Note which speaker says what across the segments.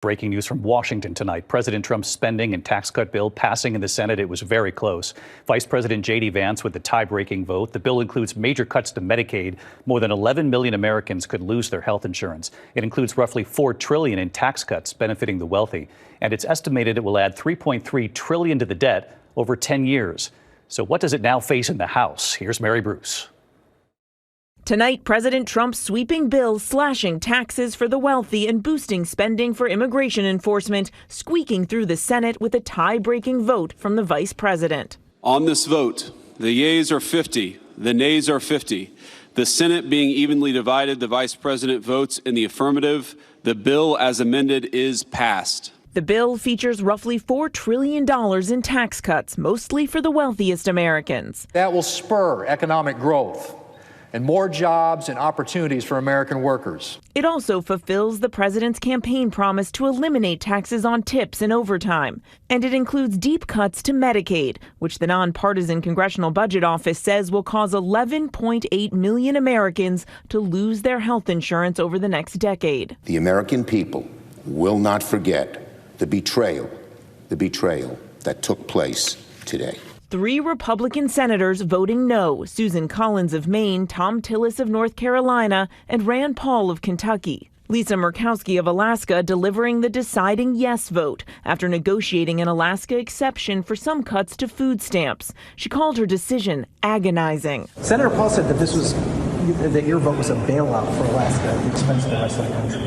Speaker 1: Breaking news from Washington tonight. President Trump's spending and tax cut bill passing in the Senate. It was very close. Vice President J.D. Vance with the tie-breaking vote. The bill includes major cuts to Medicaid. More than 11 million Americans could lose their health insurance. It includes roughly $4 trillion in tax cuts benefiting the wealthy. And it's estimated it will add $3.3 trillion to the debt over 10 years. So what does it now face in the House? Here's Mary Bruce.
Speaker 2: Tonight, President Trump's sweeping bill slashing taxes for the wealthy and boosting spending for immigration enforcement, squeaking through the Senate with a tie-breaking vote from the vice president.
Speaker 3: On this vote, the yeas are 50, the nays are 50. The Senate being evenly divided, the vice president votes in the affirmative. The bill as amended is passed.
Speaker 2: The bill features roughly $4 trillion in tax cuts, mostly for the wealthiest Americans.
Speaker 4: That will spur economic growth and more jobs and opportunities for American workers.
Speaker 2: It also fulfills the president's campaign promise to eliminate taxes on tips and overtime. And it includes deep cuts to Medicaid, which the nonpartisan Congressional Budget Office says will cause 11.8 million Americans to lose their health insurance over the next decade.
Speaker 5: The American people will not forget the betrayal that took place today.
Speaker 2: 3 Republican senators voting no: Susan Collins of Maine, Tom Tillis of North Carolina, and Rand Paul of Kentucky. Lisa Murkowski of Alaska delivering the deciding yes vote after negotiating an Alaska exception for some cuts to food stamps. She called her decision agonizing.
Speaker 6: Senator Paul said that your vote was a bailout for Alaska at the expense of the rest of the country.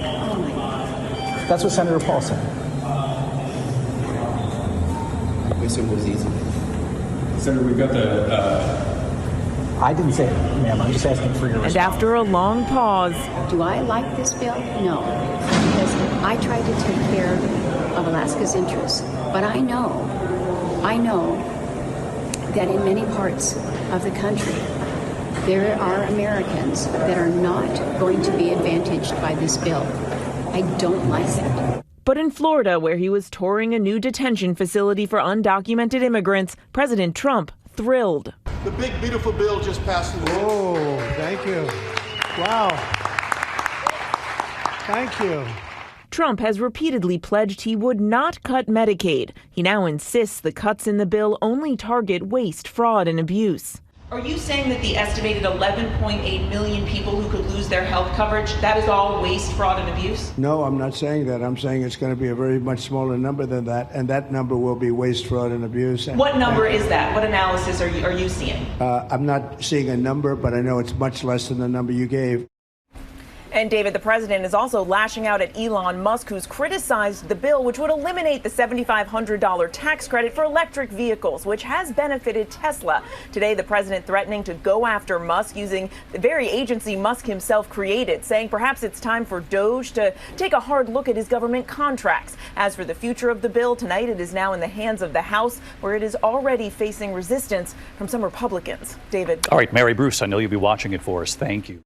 Speaker 6: That's what Senator Paul said.
Speaker 7: Yes, it was easy. Senator, we've got
Speaker 6: I didn't say it, ma'am. I'm just asking for your response.
Speaker 2: And after a long pause.
Speaker 8: Do I like this bill? No. Because I tried to take care of Alaska's interests. But I know that in many parts of the country, there are Americans that are not going to be advantaged by this bill. I don't like that.
Speaker 2: But in Florida, where he was touring a new detention facility for undocumented immigrants, President Trump thrilled.
Speaker 9: The big, beautiful bill just passed in the Senate.
Speaker 10: Oh, thank you. Wow. Thank you.
Speaker 2: Trump has repeatedly pledged he would not cut Medicaid. He now insists the cuts in the bill only target waste, fraud, and abuse.
Speaker 11: Are you saying that the estimated 11.8 million people who could lose their health coverage, that is all waste, fraud, and abuse?
Speaker 10: No, I'm not saying that. I'm saying it's going to be a very much smaller number than that, and that number will be waste, fraud, and abuse.
Speaker 11: What number is that? What analysis are you seeing?
Speaker 10: I'm not seeing a number, but I know it's much less than the number you gave.
Speaker 2: And David, the president is also lashing out at Elon Musk, who's criticized the bill, which would eliminate the $7,500 tax credit for electric vehicles, which has benefited Tesla. Today, the president threatening to go after Musk using the very agency Musk himself created, saying perhaps it's time for Doge to take a hard look at his government contracts. As for the future of the bill, tonight it is now in the hands of the House, where it is already facing resistance from some Republicans. David.
Speaker 1: All right, Mary Bruce, I know you'll be watching it for us. Thank you.